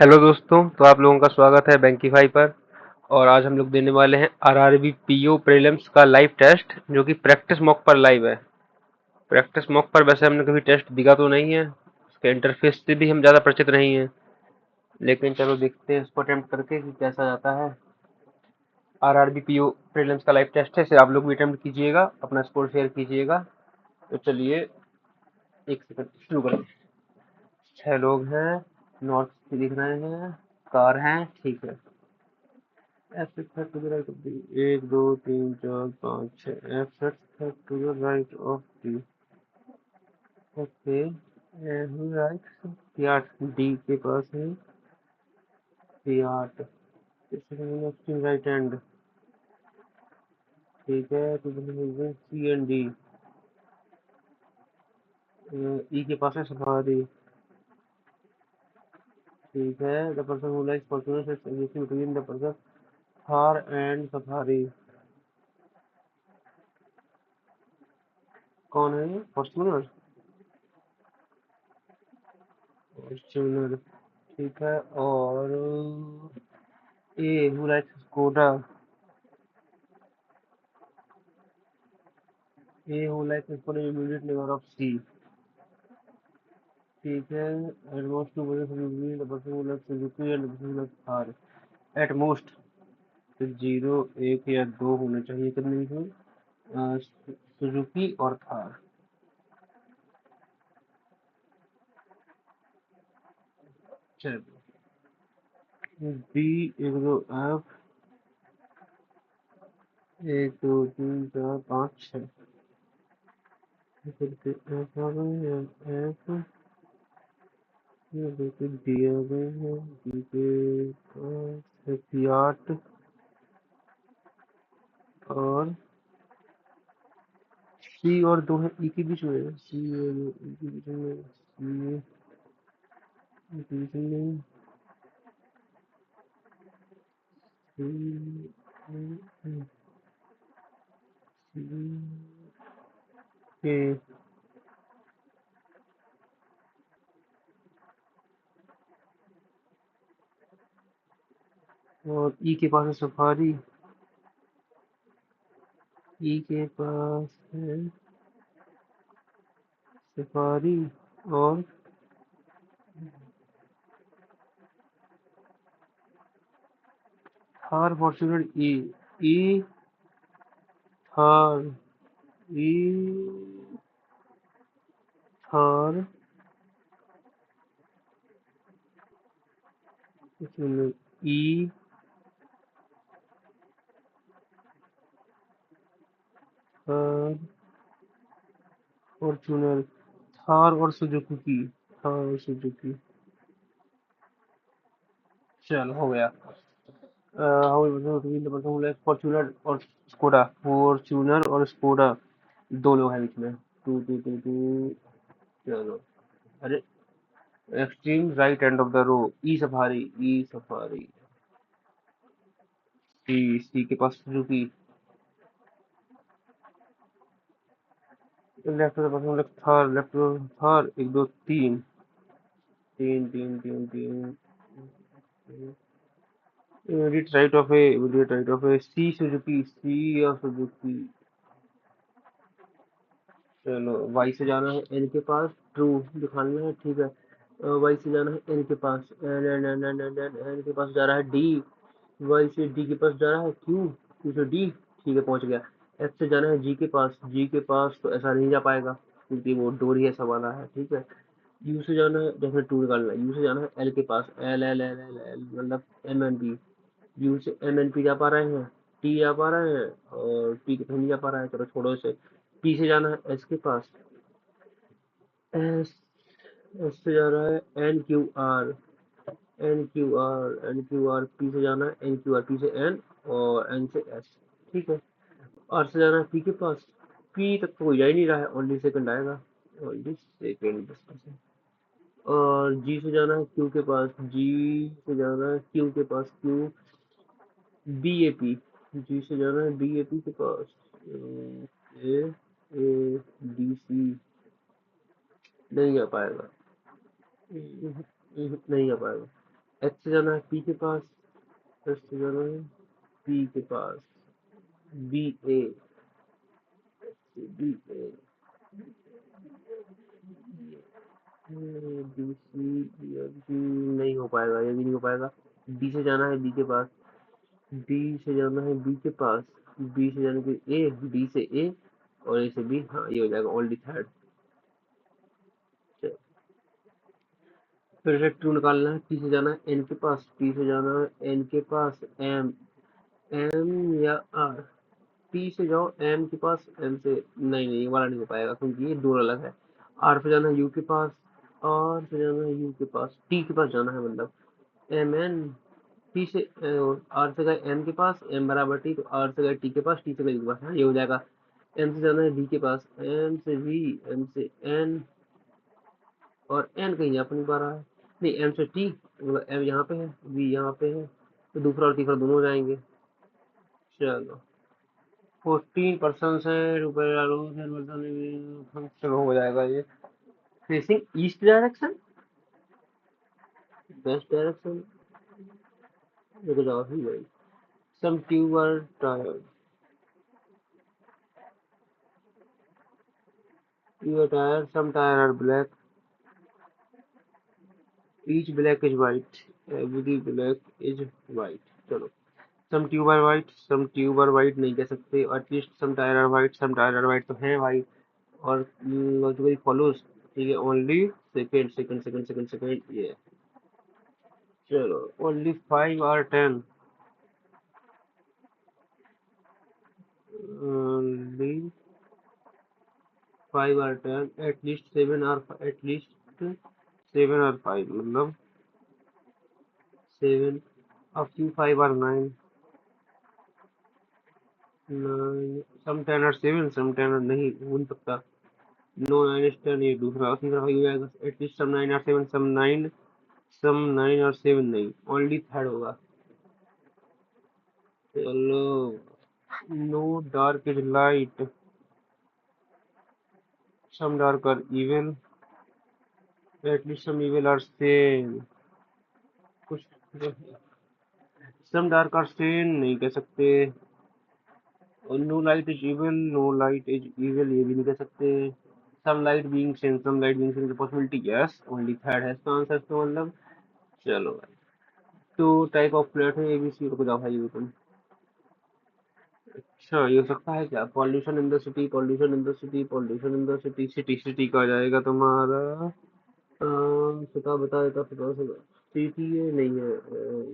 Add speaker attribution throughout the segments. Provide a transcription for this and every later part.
Speaker 1: Hello दोस्तों, तो आप लोगों का स्वागत है बैंकीफाई पर। और आज हम लोग देने वाले हैं आरआरबी पीओ प्रीलिम्स का लाइव टेस्ट, जो कि प्रैक्टिस मॉक पर लाइव है। प्रैक्टिस मॉक पर वैसे हमने कभी टेस्ट दिया तो नहीं है, उसके इंटरफेस से भी हम ज़्यादा परिचित नहीं हैं, लेकिन चलो देखते हैं इसको अटेम्प्ट करके कि कैसा जाता है। आरआरबी पीओ प्रीलिम्स का लाइव टेस्ट है, इसे आप लोग भी अटेम्प्ट कीजिएगा, अपना स्कोर शेयर कीजिएगा। तो चलिए एक सेकंड शुरू करते हैं। 6 लोग हैं, नॉर्थ से दिख रहे हैं, कार हैं, ठीक है। F is set to the right of the 1 2 3 4 5 6 F set to the right of the okay who writes Fiat D के पास है Fiat इसमें राइट हैंड ठीक है। तो C एंड D E के पास है सफारी ठीक है। The person who likes Fortuner is between the person Thar and Safari. कौन है ये फॉर्च्यूनर? फॉर्च्यूनर ठीक है। और A who likes Skoda A who likes for the immediate neighbor of C. ठीक है। At most two person between the person who likes Suzuki and the person who likes Thar. At most तो 0 1 या 2 होने चाहिए कितने में Suzuki और थार। चलो बी 1 2 F 1 2 3 4 5 6 करके F आ गए हैं। F ये देखिए डी आ गए हैं। डी के Fiat और सी और 2 है ई के बीच में। सी और ई के बीच में सी डिवीजन के और ई के पास है सफारी। ई के पास है सफारी और थार फॉर्च्यूनर ई ई थार ई थार ई थार फॉर्च्यूनर थार और सुजुकी थार और सुजुकी। चलो हो गया। फॉर्च्यूनर और स्कोडा फॉर्च्यूनर और स्कोडा 2 लोग हैं बीच में। टू टू टू टू चलो। अरे extreme right end of the row E Safari C के पास Suzuki. Left left Thar left Thar 1 2 3 3 3 3 3 immediate right of A C Suzuki C और सुजुकी। चलो वाई से जाना है एन के पास ट्रू दिखाना है ठीक है। वाई से जाना है एन के पास N N N N N N N के पास जा रहा है डी। वाई से डी के पास जा रहा है क्यू क्यू से डी ठीक है पहुंच गया। एफ से जाना है जी के पास तो ऐसा नहीं जा पाएगा क्योंकि वो डोरी ऐसा वाला है ठीक है। यू से जाना है डेफिनेट टू निकालना है। यू से जाना है एल के पास L L L L L मतलब एम एन पी। यू से एम एन पी जा पा रहे हैं टी आ पा रहे हैं और पी के नहीं जा पा रहा है चलो छोड़ो इसे। पी से जाना है एस के पास एस एस से जा रहा है एन क्यू आर पी से जाना है एन क्यू आर पी से एन और एन से एस ठीक है। आर से जाना है पी के पास पी तक तो कोई जा ही नहीं रहा है ओनली सेकंड आएगा ओनली सेकंड। और जी से जाना है क्यू के पास जी से जाना है क्यू के पास Q B A P G से जाना है बी ए पी के पास ए ए डी सी नहीं आ पाएगा। नहीं आ पाएगा। एच से जाना है पी के पास, एच से जाना है पी के पास, बी ए, बी ए, बी सी, बी नहीं हो पाएगा, ये भी नहीं हो पाएगा। बी से जाना है बी के पास, बी से जाना है बी के पास, बी से जाने के ए, बी से ए और ए से बी, हाँ ये हो जाएगा ऑलरेडी थर्ड। फिर से टू निकालना है, पी से जाना है एन के पास, पी से जाना है एन के पास, एम, एम या आर, पी से जाओ एम के पास, एम से नहीं नहीं ये वाला नहीं हो पाएगा क्योंकि ये दो अलग है। आर पे जाना है यू के पास, आर से जाना है यू के पास, टी के पास जाना है मतलब एम एन, टी से आर से गए एम के पास, एम बराबर टी, तो आर से गए टी के पास, टी से गए यू के पास, हाँ ये हो जाएगा। एम से जाना है वी के पास, एम से वी, एम से एन और एन कहीं यहाँ पर नहीं पा रहा है, नहीं एम से टी, मतलब एम यहाँ पे है, वी यहाँ पे है, तो दूसरा और तीसरा दोनों हो जाएंगे। चलो 14% से रुपये डालो, चलो हो जाएगा ये। Facing east direction, west direction, रुक जाओ ही भाई। Some tube are tired, tube tyre, some tyre are black, each black is white, every black is white. चलो some tube are white, some tube are white नहीं कह सकते, at least some tyre are white, some tyre are white तो है white, और logically follows, ठीक है only second second second second second ये। चलो only 5 are 10, only 5 are 10, at least 7 are, at least 7 are 5 मतलब 7, अब क्यों 5 are 9, 9 some 10 are 7, some 10 are नहीं हो नहीं सकता, नो 9 इज 10 ये दूसरा तीसरा हो जाएगा, at least some 9 are 7, some 9, some 9 are 7 नहीं, ओनली थर्ड होगा। चलो no dark is light, some dark are evil, at least some evil are sane, कुछ some dark are sane नहीं कह सकते, और no light is evil, no light is evil ये भी नहीं कह सकते, some light being sane, some light being sane की possibility yes, only third है इसका आंसर तो मतलब। चलो तो टाइप ऑफ प्लेट है एबीसी, रुक जाओ भाई तुम। अच्छा ये हो सकता है क्या, pollution in the city, pollution in the city, pollution in the city, city city का आ जाएगा तुम्हारा, बता बता देता बता बता, सी टी ए नहीं है,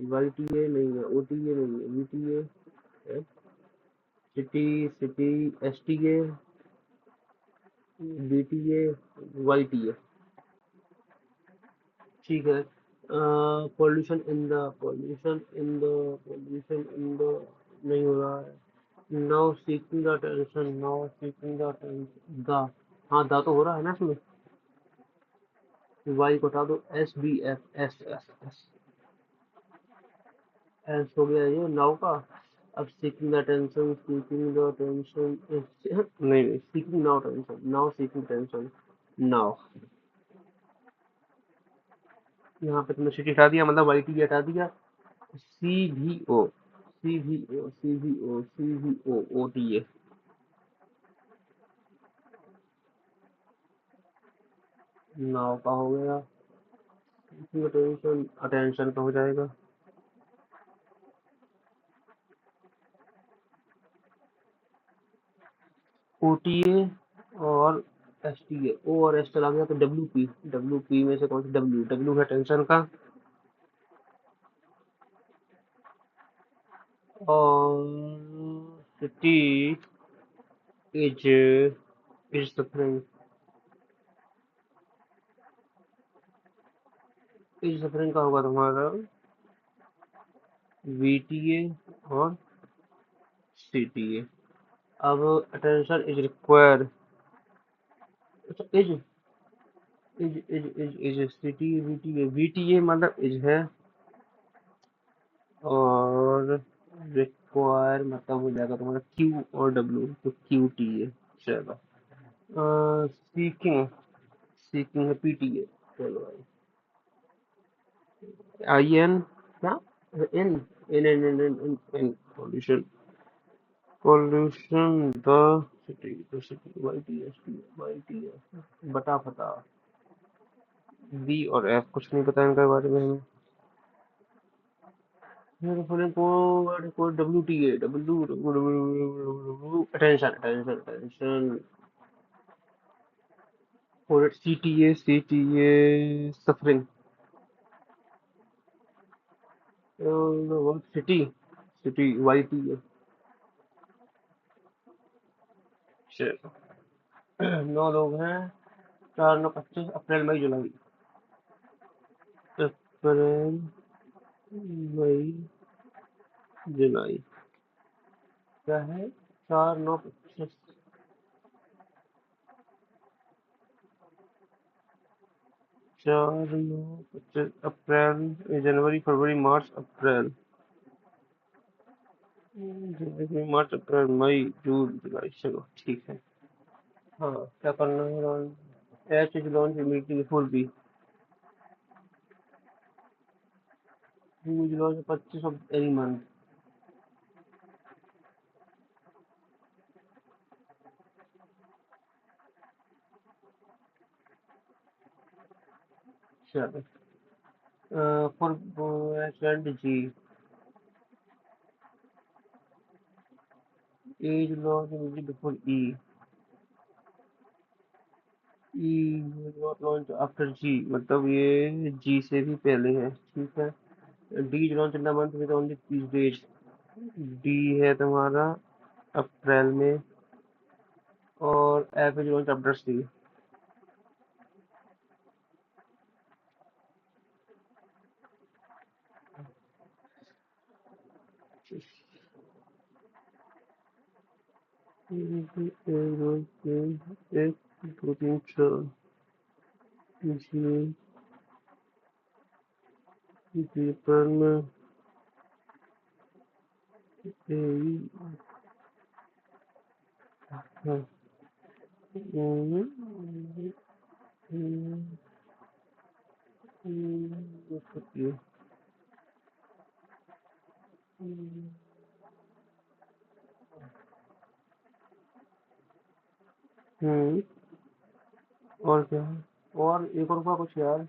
Speaker 1: वाई टी ए नहीं है, ओ टी ए नहीं है, V T A, city city, S T A, B T A, Y T A, ठीक है। Pollution in the, pollution in the, pollution in the नहीं हो रहा है, now seeking the attention, now seeking the attention, the, हाँ the तो हो रहा है ना इसमें, वाई को हटा दो, S B F, S S S, S हो गया ये नाउ का। अब seeking the attention, seeking the attention, नहीं नहीं seeking now attention, now seeking attention, now, यहाँ पे तुमने सिटी हटा दिया मतलब वाई टी हटा दिया, सी भी ओ, सी भी ओ, सी भी ओ, सी भी ओ, ओ टी ए, नाउ का हो गया, अटेंशन, अटेंशन का हो जाएगा, ओ टी ए और एस टी ए, ओ और एस चला गया तो डब्ल्यू पी, डब्ल्यू पी में से कौन सा, डब्ल्यू, डब्ल्यू है टेंशन का, और city is, is suffering, is suffering का होगा तुम्हारा वी टी ए और सी टी ए। अब अटेंशन इज रिक्वायर्ड, अच्छा is C T A, V T A मतलब इज है, और रिक्वायर मतलब हो जाएगा तुम्हारा क्यू और डब्ल्यू, तो क्यू टी ए। चलो सीकिंग, सीकिंग है पी टी ए, चलो भाई आई एन क्या in in pollution pollution the city Y T S T Y T S बटा फटा बी और एफ कुछ नहीं पता इनके बारे में हमें। मेरे फोन को W T A W W attention attention attention और C T A suffering city city Y T A 9 लोग हैं। 4 9 25 अप्रैल मई जुलाई अप्रैल मई जुलाई क्या है 4 9 25 4 9 25 अप्रैल जनवरी फरवरी मार्च अप्रैल जनवरी मार्च अप्रैल मई जून जुलाई चलो ठीक है। हाँ क्या करना है launch H is launch immediately before B is launch 25 of any month चलो for H and G as launch immediately before E E not launch after G मतलब ये जी से भी पहले है ठीक है। D is launch in the month with only 30 days D है तुम्हारा अप्रैल में और F is launch after C एक दो तीन चार जी जी अप्रैल में ए हाँ, हम्म, हम्म, ये हम्म, और क्या है और एक और का कुछ यार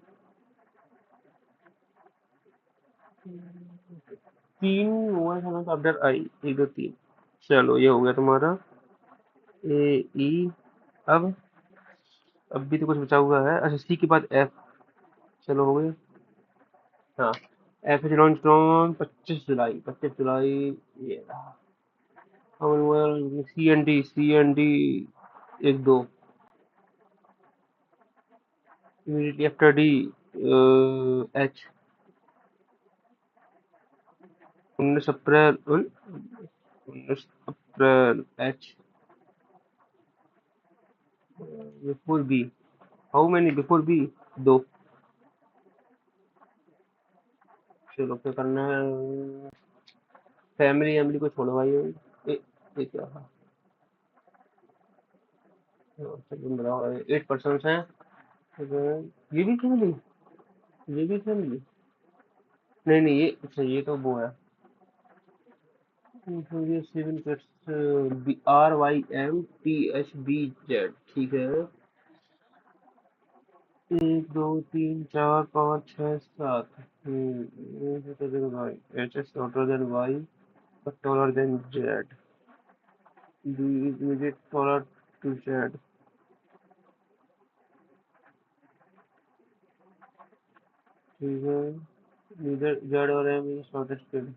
Speaker 1: 3 हुआ था अपडेट आई 1 2 3 चलो ये हो गया तुम्हारा ए ई अब भी तो कुछ बचा हुआ है अच्छा सी के बाद एफ चलो हो गया। हाँ F is launch on 25 July 25 July ये रहा C N D 1 2 immediately after D H 19 April 19 April H before B how many before B 2 चलो क्या करना है फैमिली फैमिली को छोड़ो भाई ये क्या है चलो बताओ 8 पर्सन हैं ये भी फैमिली ये भी फैमिली नहीं नहीं ये अच्छा ये तो वो है तो ये 7 R Y M T H B Z ठीक है 1 2 3 4 5 6 7 H S shorter than Y but taller than Z. B is immediate taller to Z. ठीक है इधर Z और M is shortest kid.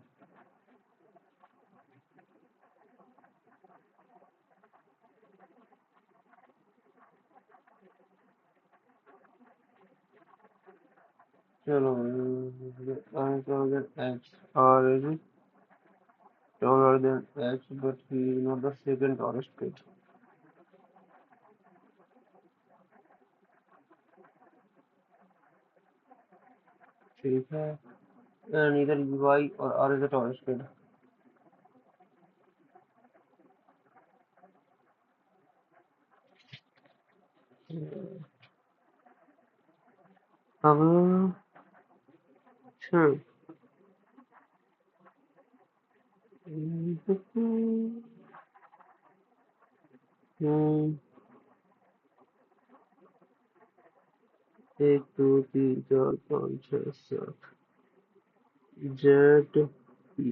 Speaker 1: चलो I'm taller than H. R is taller than H but he is not the second tallest kid. ठीक है neither Y और R is the tallest kid. अब अच्छा। हम्म, 1 2 3 4 5 6 7 जेड पी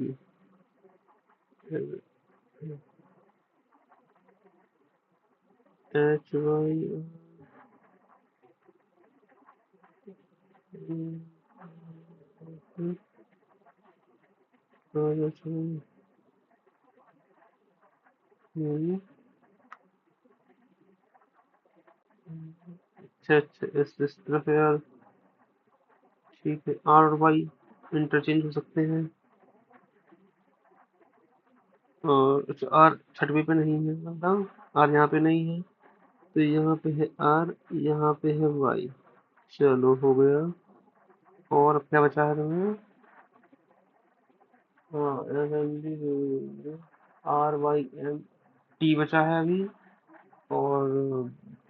Speaker 1: एच वाई अच्छा अच्छा, इस तरफ यार। ठीक है, आर और वाई इंटरचेंज हो सकते हैं। और अच्छा, आर छठवीं पे नहीं है, बताओ। आर यहाँ पे नहीं है, तो यहाँ पे है आर, यहाँ पे है वाई। चलो हो गया। और अब क्या बचा है तुम्हें? हाँ, M M D, R Y M T बचा है अभी। और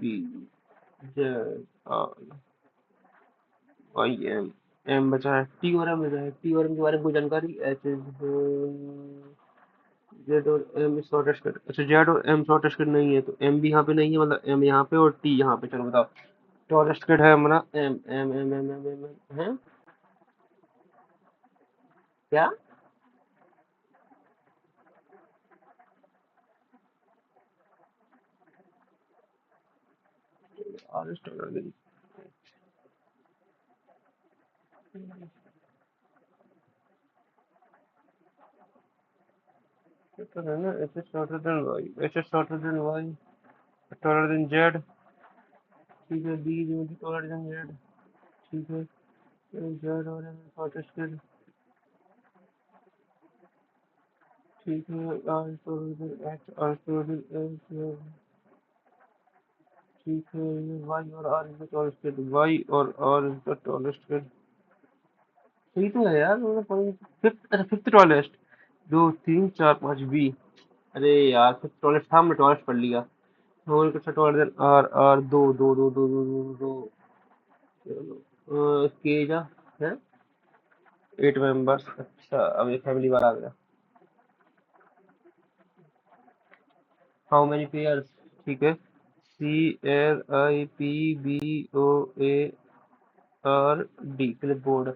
Speaker 1: B Z R Y M M बचा है, टी और एम बचा है। टी और एम के बारे में कोई जानकारी? एच जेड और एम शॉर्टेस्ट कट। अच्छा, जेड और एम शॉर्टेस्ट कट नहीं है, तो एम भी यहाँ पे नहीं है, मतलब एम यहाँ पे और टी यहाँ पे। चलो बताओ। शॉर्टेस्ट कट है हमारा M M M M M M M है क्या? आर स्टोर तो है ना, H is shorter than Y, H is shorter than Y, taller than Z. ठीक है, B is taller than Z. ठीक है, जेड और एम शॉर्टेस्ट कट। ठीक है, R store then H, R store then H. ठीक है, ये वाई और R is the tallest cut, Y और R is the tallest cut. सही तो है यार, मतलब फिफ्थ, अच्छा फिफ्थ टॉलेस्ट। 2 3 4 5 बी। अरे यार, फिफ्थ टॉलेस्ट था, हमने टॉलेस्ट पढ़ लिया। और कुछ टॉलर देन आर, आर दो दो दो दो दो दो दो। चलो के जा है 8 मेंबर्स। अच्छा, अब एक फैमिली वाला आ गया। How many pairs? ठीक है, C L I P B O A R D, clipboard.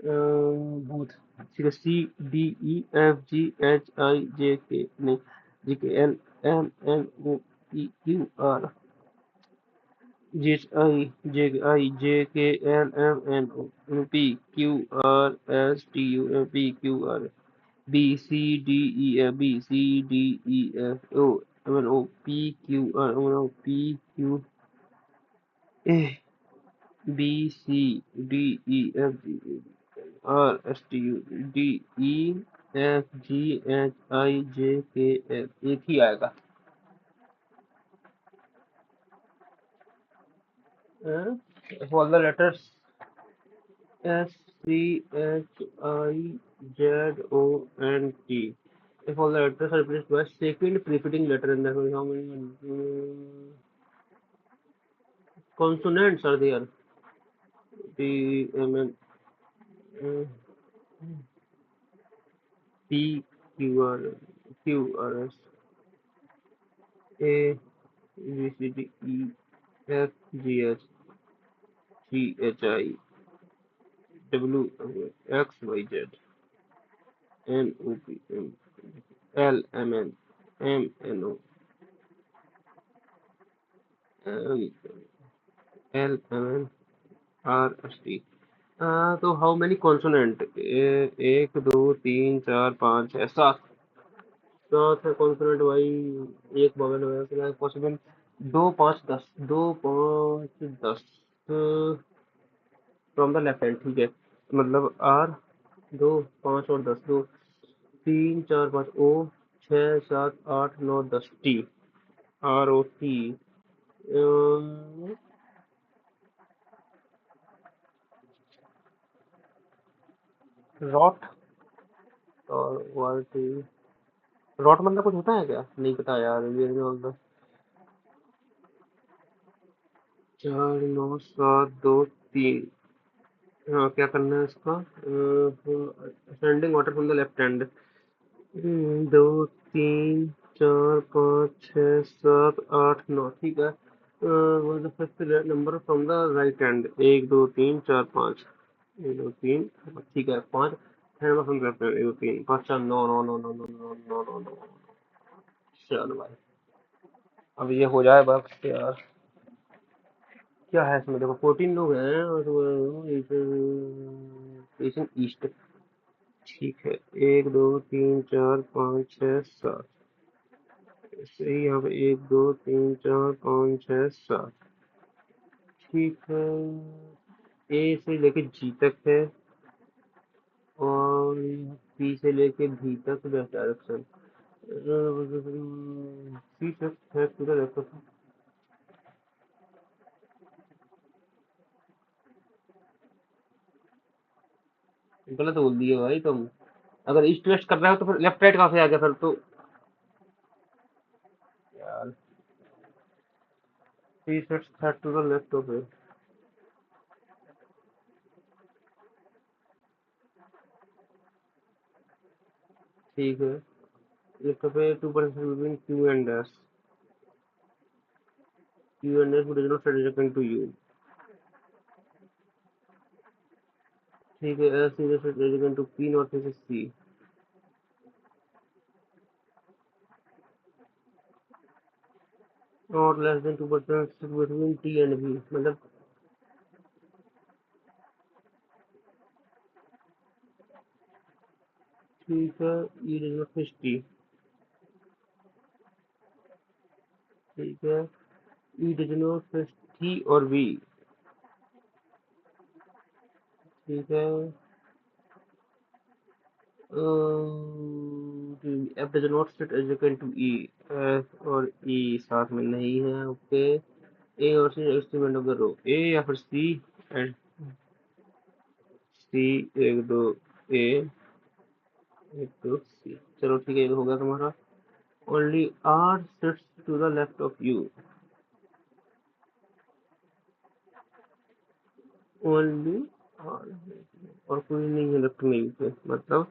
Speaker 1: Booth. ठीक है, C D E F G H I J K नहीं, G K L M N O P Q R, G H I J K L M N O P Q R S T U M P Q R, B C D E F, B C D E F O M N O P Q R, M N O P Q A, B C D E F G R S T U D E F G H I J K L, एक ही आएगा। For the letters S C H I Z O N T, if all the letters are replaced by second preceding letter in the how many consonants are there? D M N P Q R Q R S A B C D E F G H C H I W X Y Z N O P M L M N M N O M L M N R S T। तो how many consonant? 1 2 3 4 5 6 7। सात है consonant भाई। एक बगल में possible. 2 5 10, 2 5 10 from the left hand. ठीक है, मतलब आर, 2 5 और 10, 2 3 4 5 O, 6 7 8 9 10 T, R O T. Rot और वाई टी। रॉट मतलब कुछ होता है क्या? नहीं पता यार, ये नहीं होता। 4 9 7 2 3। हाँ, क्या करना है इसका? Ascending order from the left hand. 2 3 4 5 6 7 8 9, ठीक है। Fifth number from the right hand. 1 2 3 4 5, 1 2 3, ठीक है, 5 नंबर फ्रॉम लेफ्ट हैंड। 1 2 3 5 4 9 9 9 9 9 9 9 9। चलो भाई, अब ये हो जाए बस यार। क्या है इसमें? देखो 14 लोग हैं और एशियन ईस्ट। ठीक है, 1 2 3 4 5 6 7। ऐसे ही यहाँ पे 1 2 3 4 5 6 7। ठीक है, ए से लेके जी तक है, और पी से लेके भी तक डायरेक्शन। सी तक है पूरा डायरेक्शन। गलत बोल दिए भाई तुम। अगर ईस्ट वेस्ट कर रहे हो तो फिर लेफ्ट राइट कहाँ से आ गया फिर तो? यार, सी सेट्स था to the left of it। ठीक है, लेफ्ट पे 2% between Q and S। Q and S would not significant to you। ठीक है, S is not significant to P not to C। और less than 2% between T and B, मतलब ठीक है, E does not fix T। ठीक है, E does not fix T और B। ठीक है, F does not fit adjacent to E। F और E साथ में नहीं है, ओके। ए और C extreme end of the row, A या फिर सी एंड सी। 1 2 ए, 1 2 सी। चलो ठीक है, ये हो गया तुम्हारा। Only R sits to the left of you. Only R, और कोई नहीं है लेफ्ट में यू पे, मतलब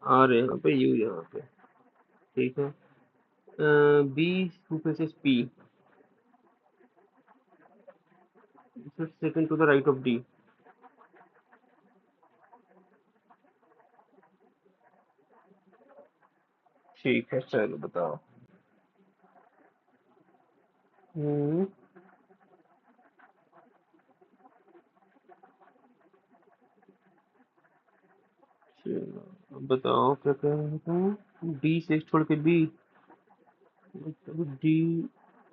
Speaker 1: आर यहाँ पे, यू यहाँ पे। ठीक है, B to faces P, second to the right of D. ठीक है, चलो बताओ। हम्म, चलो अब बताओ क्या कह रहे हो तुम? डी से छोड़ के बी, डी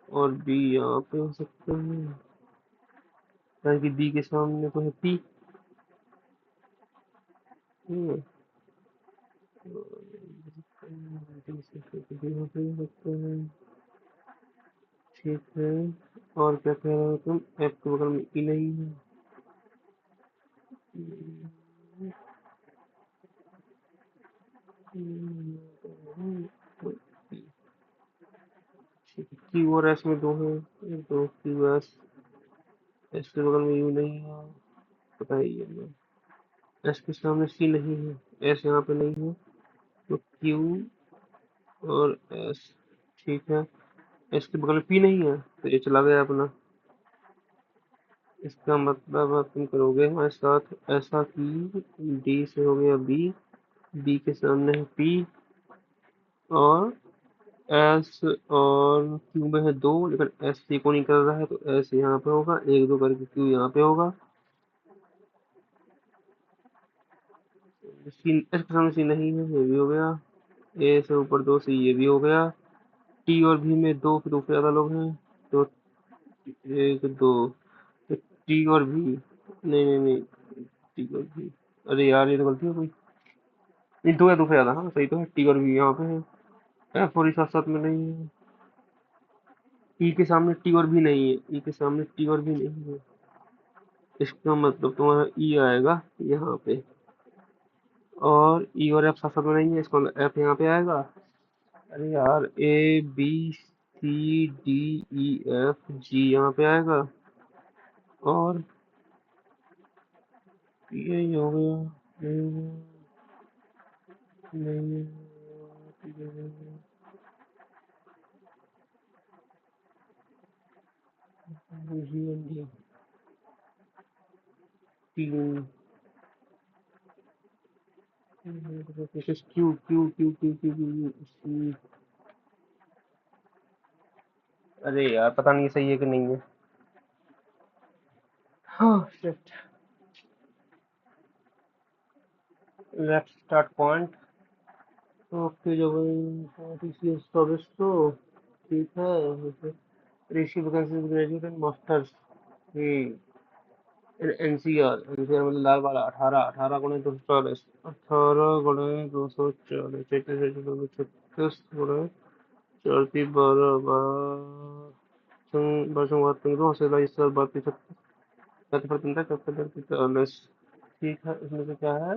Speaker 1: और बी यहाँ पे हो सकते हैं, कि बी के सामने तो है पी। हम्म, ठीक है, और क्या कह रहे हो तुम? एफ के बगल में ई नहीं है। क्यू और एस में दो है, दो क्यू एस। एस के बगल में यू नहीं है, पता ही है। एस के सामने सी नहीं है, एस यहाँ पे नहीं है, तो क्यू और एस। ठीक है, एस के बगल में पी नहीं है, तो ये चला गया अपना। इसका मतलब अब तुम करोगे हमारे साथ ऐसा कि डी से हो गया बी, बी के सामने है पी, और एस और क्यू में है दो, लेकिन एस सी को नहीं कर रहा है, तो एस यहाँ पे होगा, 1 2 करके क्यू यहाँ पे होगा। सी एस के सामने सी नहीं है, ये भी हो गया। ए से ऊपर दो, सी ये भी हो गया। टी और भी में दो, फिर दो से ज्यादा लोग हैं, तो 1 2, टी और भी, नहीं नहीं नहीं, टी और भी, अरे यार ये तो गलती हो गई। नहीं, दो या दो से ज्यादा, हाँ सही तो है, टी और भी यहाँ पे है। एफ और साथ साथ में नहीं है। ई के सामने टी और भी नहीं है, ई के सामने टी और भी नहीं है। इसका मतलब तुम्हारा ई आएगा यहाँ पे, और ई और एफ साथ साथ में नहीं है, इसका मतलब एफ यहाँ पे आएगा। अरे यार, A B C D E F G यहाँ पे आएगा, और यही हो गया। नहीं, नहीं, नहीं, तीन, Q Q Q Q Q Q. अरे यार पता नहीं सही है कि नहीं है। हाँ shit. Left start point. Okay जो टीसीएस 2400। ठीक है। Rishi vacancy graduate and masters. NCR NCR मतलब लाल वाला 18 18 गुणे 240। 18 गुणे 240 36 गुणे 4 3 12 12 बारह पंद्रह से 22 40 ठीक है इसमें से क्या है।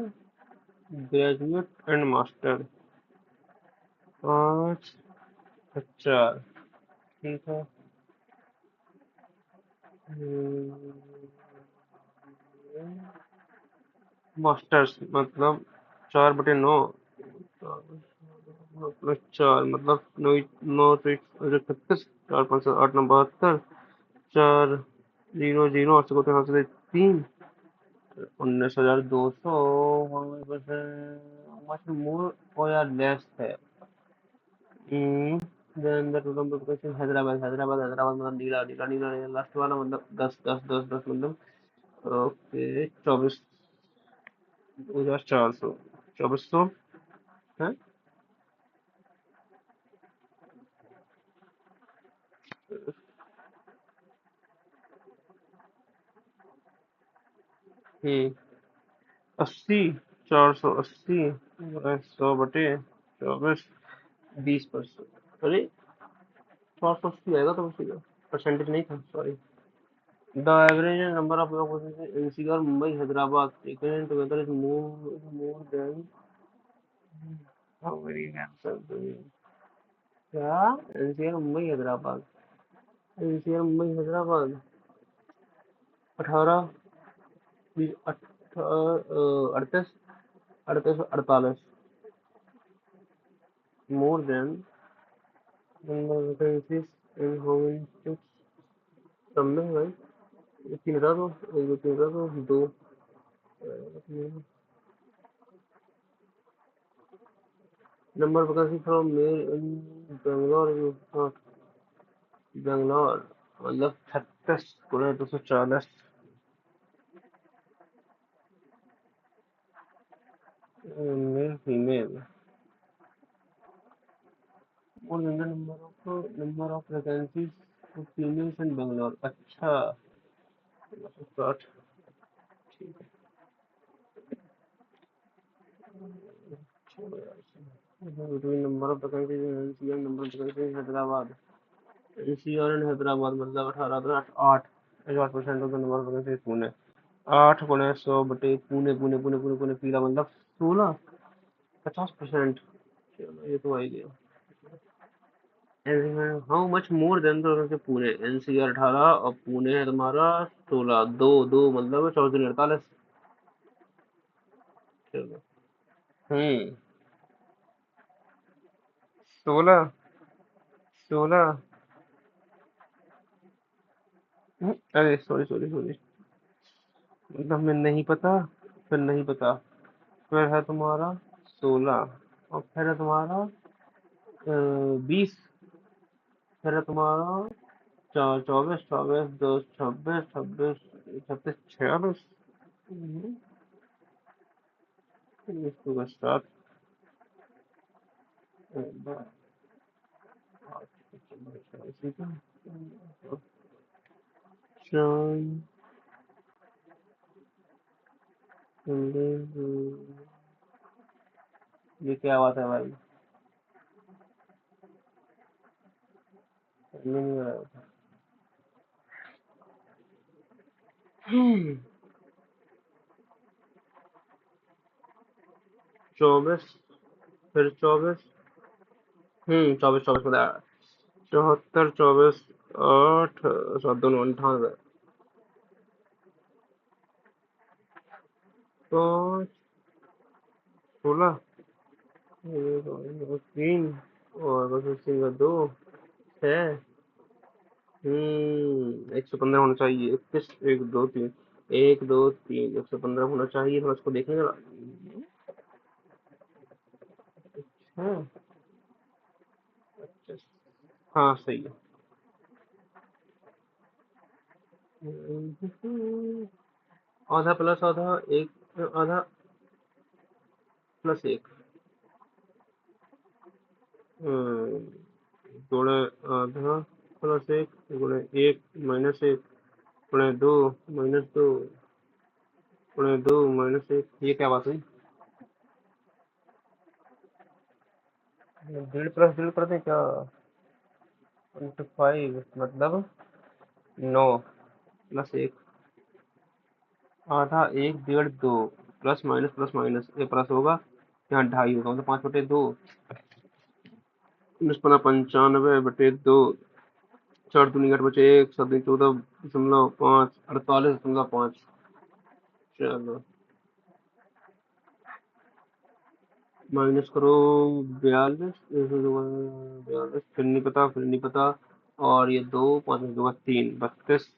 Speaker 1: Graduate and master 5 4। ठीक है। मास्टर्स मतलब 4/9। प्लस 4 मतलब 9 9 36 4 5 8 9 72। 4 0 0 8 को 3 19,200। मच मोर और यार लेस है। Then the total population Hyderabad मतलब नीला नीला नीला नीला लास्ट वाला मतलब 10 10 10 10 मतलब ओके 24,400 2400 है। हम्म 80 480 100/24 20%। अरे 480 आएगा तो उसी का परसेंटेज नहीं था sorry. The average number of NCR Mumbai Hyderabad taken together is more than how many क्या। NCR Mumbai Hyderabad. NCR Mumbai Hyderabad 18 38 38 48 more than number vacancies in home सब में है भाई। 3 हज़ार दो 3 हज़ार दो number vacancy from male in Bangalore. Bangalore मतलब 36 गुणे 240 मेल फीमेल। और number of vacancies females in Bangalore. अच्छा 60। ठीक है। between number of vacancies in NCR number of vacancies Hyderabad. NCR in Hyderabad मतलब 18 8 50% of the number of vacancies Pune. 8 गुणे 100 बटे पुणे पुणे पुणे पुणे पुणे पीला मतलब 16 50%। चलो ये तो आ ही गया। How much more than the Pune NCR 18 और पुणे है तुम्हारा 16 दो दो मतलब 14 48। चलो। हम्म 16 16। अरे सॉरी सॉरी सॉरी मतलब मैं नहीं पता फिर नहीं पता। फिर है तुम्हारा 16 और फिर है तुम्हारा 20। फिर है तुम्हारा 24 24 दो 26 26 26 46। इसको 7 ये क्या बात है भाई। समझ नहीं आ रहा। 24 फिर 24। 24 24 बताया। 74 24 8 7 2 98। पाँच, 16, एक और 3, और बस उसी का 2, 6। 115 होना चाहिए। 21, 1 2 3, 1 2 3, 115 होना चाहिए। थोड़ा इसको देखने का। हाँ, अच्छा, हाँ सही है। आधा प्लस आधा, एक आधा प्लस एक, गुणे आधा प्लस एक, गुणे एक माइनस एक, गुणे दो माइनस दो, गुणे दो माइनस एक। ये क्या बात हुई? डेढ़ प्लस डेढ़ कर दें क्या? 25 मतलब 9 प्लस एक, आधा, एक डेढ़ दो, प्लस माइनस ये प्लस होगा, यहाँ ढाई होगा, मतलब 5/2। 19×5 = 95/2। 4×2 = 8 बचे 1, 7×14.5, 48.5। चलो माइनस करो। 42, 42, फिर नहीं पता, फिर नहीं पता। और ये दो, 5×2 = 3, 32।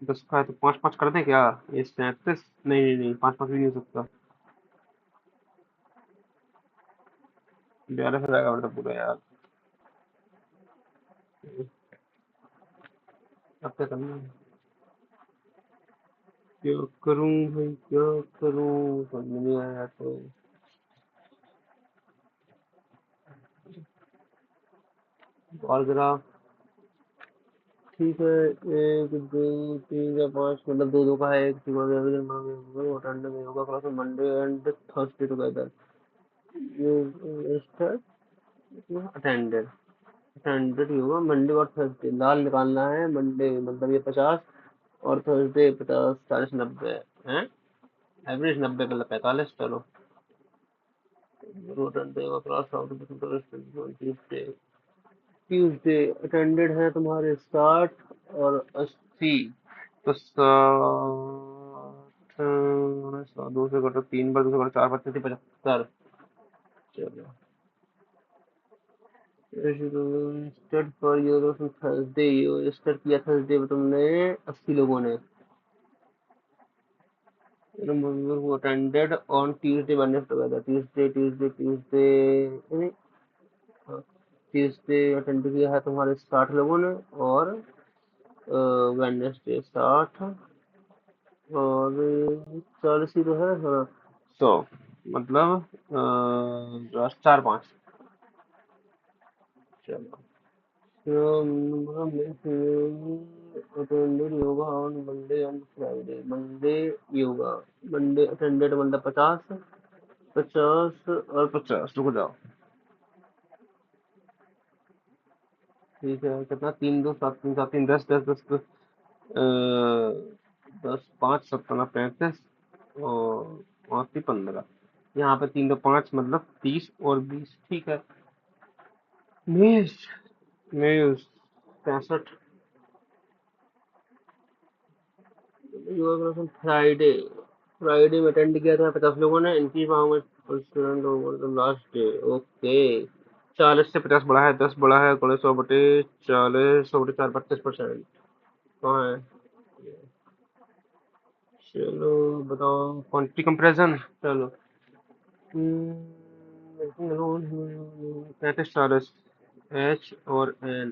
Speaker 1: 10 का है तो 5×5 कर दें क्या? ये 37। नहीं नहीं नहीं, 5×5 भी नहीं हो सकता। 42 हो जाएगा मतलब पूरा यार। अब क्या करना है? क्या करूं भाई, क्या करूं, समझ में नहीं आया तो। और जरा, ठीक है। 1 2 3 या 5, मतलब दो दो का है। एक अटेंड में होगा क्लास में Monday and Thursday together. You attended, attended ही होगा मंडे और थर्सडे। लाल निकालना है। मंडे मतलब ये 50, और थर्सडे 50, 40, 90 है। एवरेज 90 का 45। चलो अटेंडेड होगा क्लास। ट्यूसडे, ट्यूसडे अटेंडेड है तुम्हारे 60 और 80। तो 60, 2 से घटो 3 बार, 2 से घटो 4 25, 75। चलो start for euro Thursday, you start किया थर्सडे में तुमने 80 लोगों ने। who attended on Tuesday, Wednesday together, Tuesday Tuesday attend किया है तुम्हारे 60 लोगों ने, और वेडनेसडे 60, और 40 ही तो है, हाँ। 100, मतलब 4 5। चलो attended yoga on Monday and Friday. Monday yoga, Monday attended मतलब 50, 50 और 50। रुको जाओ, ठीक है। कितना? 3 2 7, 3 7 3, 10 10 10 10, 10 5 17 35, और 5 15। यहाँ पे 3 2 5 मतलब 30 और 20। ठीक है। मेष, मेष 65। फ्राइडे, फ्राइडे में अटेंड किया था 50 लोगों ने। इनकी लास्ट डे। ओके। 40 से 50 बड़ा है, 10 बड़ा है, 100/40, 100/4 32%। कहाँ है? चलो बताओ, क्वांटिटी कंपैरिजन। चलो 35 40, एच और एन।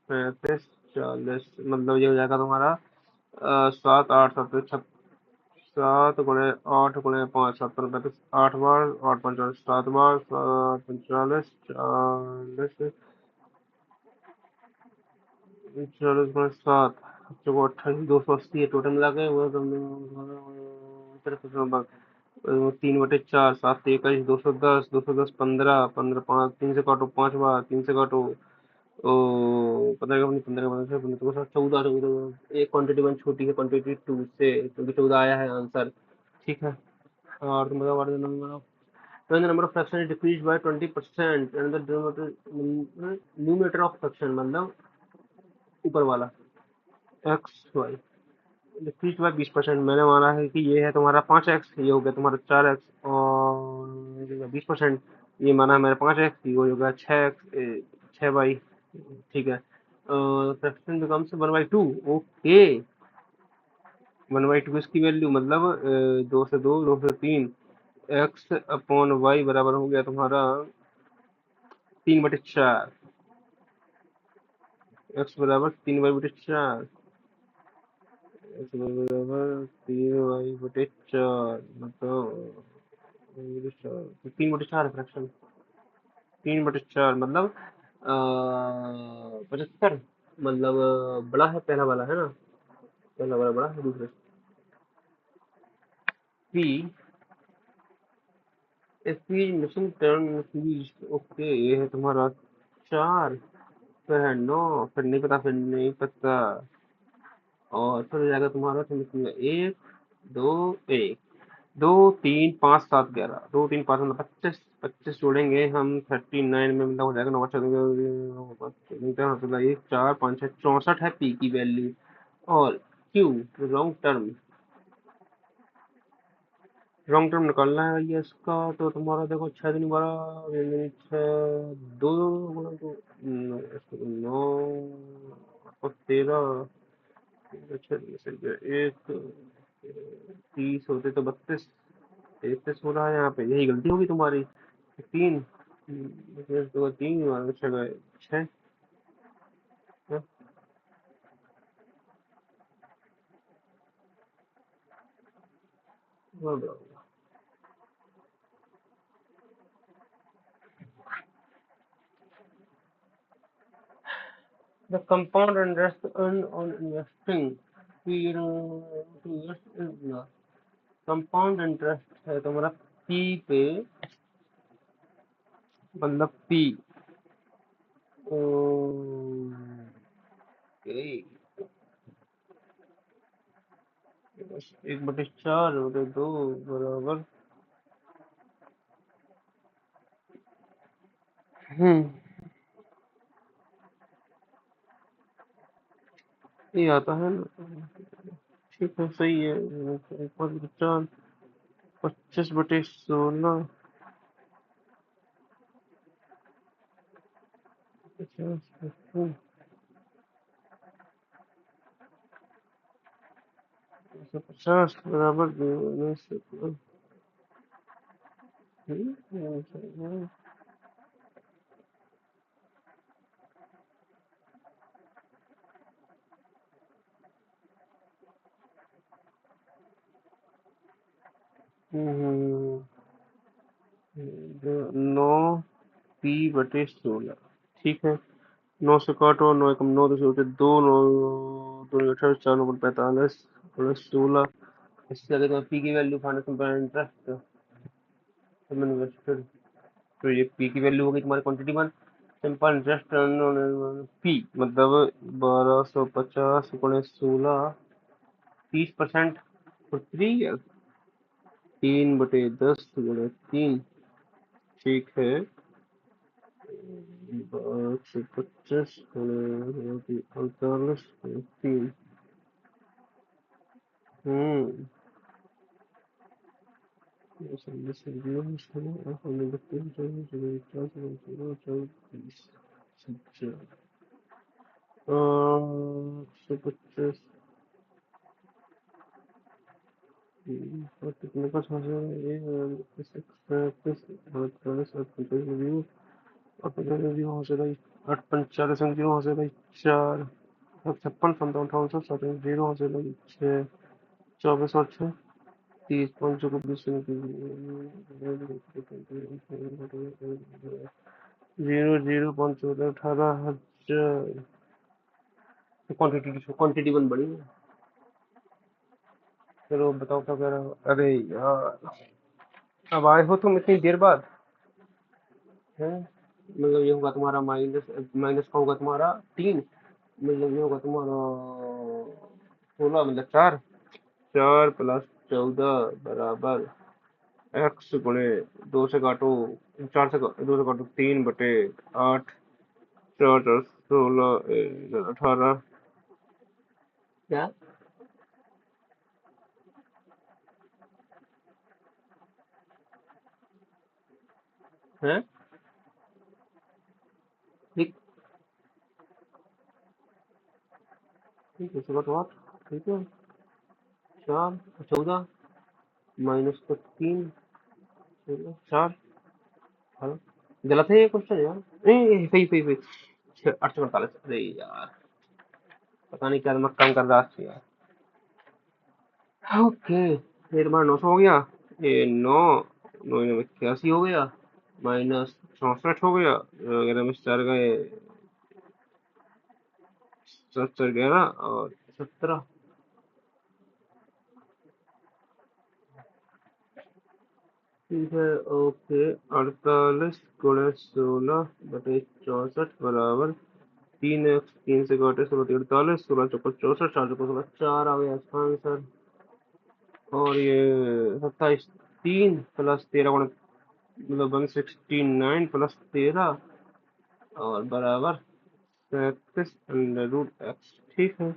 Speaker 1: 35 40 मतलब ये हो जाएगा तुम्हारा 7 8 7 7 × 8 × 5 7 35। 8 बार, 8 5 40, 7 बार, 7 45 40, 40 × 7, 28, 280 है टोटल मिला के। वो 3/4, 7 × 21, 210, 210 15, 15 5, 3 से काटो 5 बार, 3 से काटो ओ 15 का 15 का 15 से 14, 14। एक क्वांटिटी वन छोटी है क्वांटिटी टू से, क्योंकि 14 आया है आंसर। ठीक है। और तुम बताओ, what is the number of, when the number of fraction is decreased by 20% and the numerator of fraction मतलब ऊपर वाला, एक्स वाई। Decrease by 20%। मैंने माना है कि ये है तुम्हारा 5x, ये हो गया तुम्हारा 4x, और 20%। ये माना है मेरा 5x, ये हो गया 6x, 6 बाई। ठीक है। Fraction becomes 1/2। ओके। 1/2 इसकी वैल्यू, मतलब 2 से 2, 2 से 3, एक्स अपॉन वाई बराबर हो गया तुम्हारा 3/4। एक्स बराबर 3y/4। एक्स बराबर 3y/4, मतलब 3/4 फ्रैक्शन। 3/4 मतलब 75। मतलब बड़ा है पहला वाला, है ना? पहला वाला बड़ा है, दूसरे P. Speed mission turn speed. Okay, ये है तुम्हारा 4, फिर है 9, फिर नहीं पता, फिर नहीं पता, और फिर हो जाएगा तुम्हारा, फिर निकलेगा 1, 2, 1, 2, 3, 5, 7, 11, 2, 3, 5 मतलब 25। 25 जोड़ेंगे हम 39 में, मतलब हो जाएगा 9, 1, 4, 5, 6, 64 है पी की वैल्यू। और Q, long term. Long term निकालना है ये इसका, तो तुम्हारा देखो 6 दिन 12, 2 गुणा 2, 9 और 13, 1, 30 होते तो 32, 33 हो रहा है यहाँ पे। यही गलती होगी तुम्हारी। 3, 2, 3 और 6 गए 6। The compound interest earned on investing period 2 years is the compound interest है तुम्हारा P पे, मतलब P। ओके। 1/4/2 बराबर। ये आता है ना? ठीक है, सही है। 1/4, 25/16, 50, 50 बराबर 2 9 P/16। ठीक है। 9 से काटो, 9 कम 9, 2 से होते 2, 9 2 18, 4 9 45 प्लस 16। इससे अगर तुम्हें पी की value find compare interest invested, तो ये पी की वैल्यू होगी तुम्हारी क्वांटिटी 1। सिंपल इंटरेस्ट पी मतलब 1250 गुणे 16, 30% और 3/10 गुणे 3। ठीक है। 125 गुणे 48 गुणे 3। हम्म। कितने का समझ रहे हैं ये? रिव्यू हो जाएगा 845 रिव्यू हो जाएगा 4, 56, 57, 58, जीरो हो जाएगा 6, 24 और 6, 30, 5 जीरो जीरो 5 14, 18,000। क्वांटिटी बन बड़ी है। चलो बताओ क्या कह रहा हो? अरे यार, अब आए हो तुम इतनी देर बाद, है? मतलब ये होगा तुम्हारा माइनस, माइनस का होगा तुम्हारा 3, मतलब ये होगा तुम्हारा 16, मतलब 4। 4 + 14 बराबर एक्स गुणे 2 से काटो, 2 से काटो 3/8, 4 4 16, 18। क्या? है। ठीक। ठीक है, इसके बाद ठीक है। 4 14 माइनस का 3, 4। हाँ, गलत है ये क्वेश्चन यार। नहीं, सही सही सही। 848। अरे यार, पता नहीं क्या दिमाग काम कर रहा है आज यार। ओके, एक बार 900 हो गया। ये 9 9 में 81 हो गया। माइनस 64 हो गया। 11 में 4 गए, 11 और 17। ठीक है। ओके, 48 गुणे 16 बटे 64 बराबर 3x। 3 से काटे 16 48, 16 चौको 64, 4 आ गया इसका आंसर। और ये 27 3 प्लस 13 गुणे मतलब 169 प्लस 13 और बराबर 37√x। ठीक है।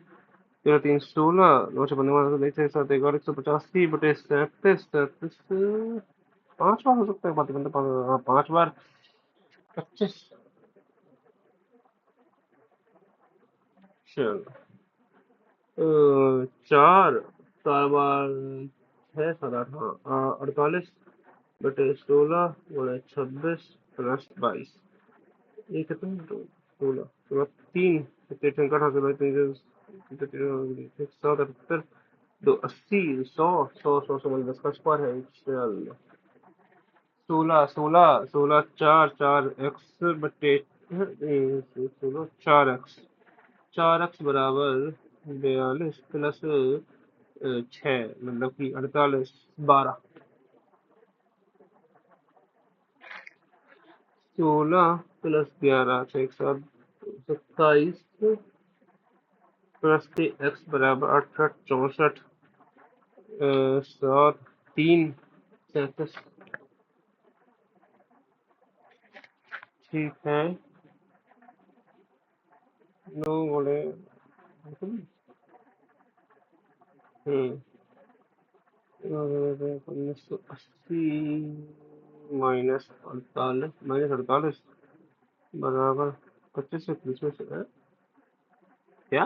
Speaker 1: 13 3 16, 9 से 15 185 बटे 37 5 बार हो सकता है, बात मतलब 5 बार 25। चलो, 4 4 बार 6 7 8, हाँ 48 बटे 16 गुणे 26 प्लस 22। ये कितना, 16 16 3 3 का 7 78 2 80 100 100 100 100 10 का स्क्वायर है। चलो, 16 16 16 4 4 एक्स बटे 16 4 एक्स। 4x बराबर 42 प्लस 6 मतलब कि 48 12। 16 प्लस 11 से 127 प्लस के x बराबर 68 64 7 3 37। ठीक है। 9 गुणे 1980 माइनस 48 बराबर 25 से 30 में से क्या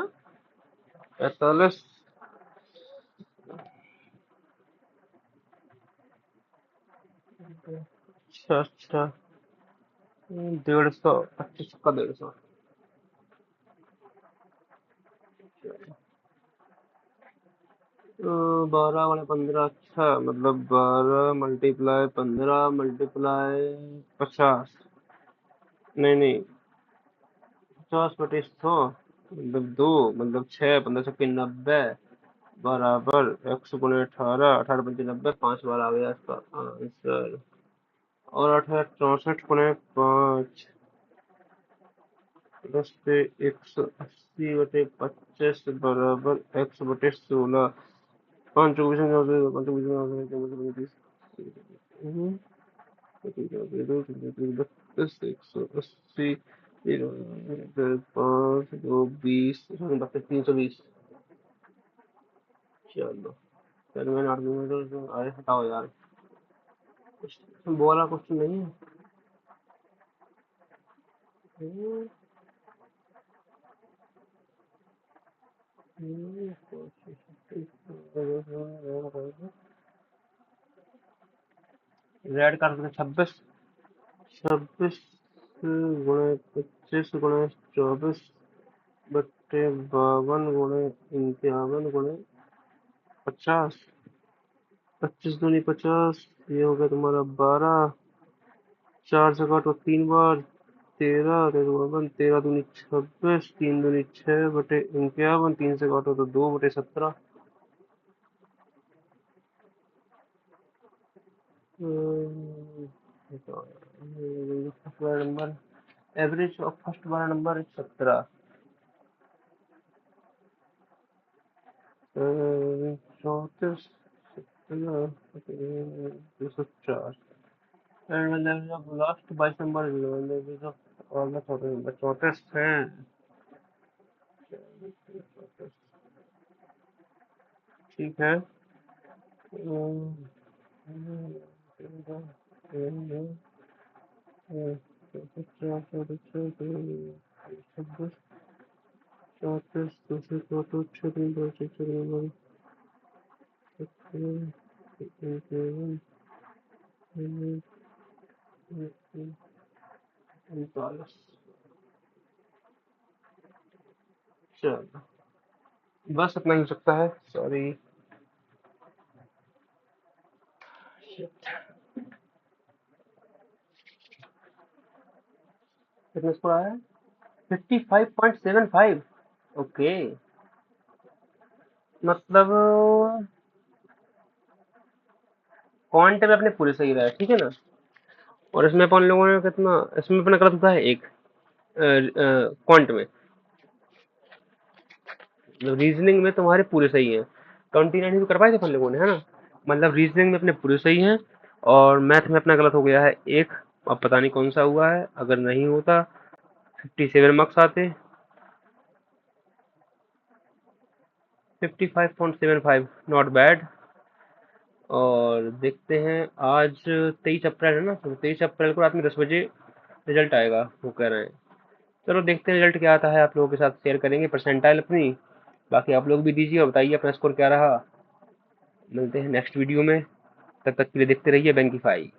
Speaker 1: 45। अच्छा अच्छा। 150, 25 का 150। 12 गुणे 15, अच्छा मतलब 12 × 15 × 50। नहीं नहीं, 50/100 मतलब 2 मतलब 6 15 × 90 बराबर x गुणे 18 18 × 5 90, 5 बार आ गया इसका आंसर। और 18 64 गुणे 5 10 पे 180/25 बराबर x/16। 5 24 32 180 5 2 20 320। चलो, चलो मैंने 8 मिनट आए, हटाओ यार। बोला कुछ नहीं है। रेड कर दो 26। 26 गुणे 25 गुणे 24 बट्टे 52 गुणे 51 गुणे 50। 25 दूनी 50, ये हो गया तुम्हारा 12। 4 से काटो 3 बार, 13 13 दूनी 26, 3 दूनी 6 बटे 51, 3 से काटो तो 2/17। नंबर, एवरेज ऑफ फर्स्ट वाला number 17। 34 204। And when there is a last 22 number, when there is a almost 34 है। ठीक है। चलो, बस इतना ही हो सकता है। सॉरी। कितना स्कोर आया है? 55.75। ओके। मतलब क्वांट में अपने पूरे सही रहा है, ठीक है ना। और इसमें अपन लोगों ने कितना, इसमें अपना गलत होता है एक क्वांट में। रीजनिंग में तुम्हारे पूरे सही हैं। 29 भी कर पाए थे अपन लोगों ने, है ना। मतलब रीजनिंग में अपने पूरे सही हैं। और मैथ में अपना गलत हो गया है एक। अब पता नहीं कौन सा हुआ है, अगर नहीं होता 57 मार्क्स आते। 55.75, नॉट बैड। और देखते हैं, आज 23 अप्रैल है ना, तो 23 अप्रैल को रात में 10 बजे रिजल्ट आएगा, वो कह रहे हैं। चलो देखते हैं रिजल्ट क्या आता है, आप लोगों के साथ शेयर करेंगे परसेंटाइल अपनी। बाकी आप लोग भी दीजिए और बताइए अपना स्कोर क्या रहा। मिलते हैं नेक्स्ट वीडियो में। तब तक के लिए देखते रहिए बैंकीफाई।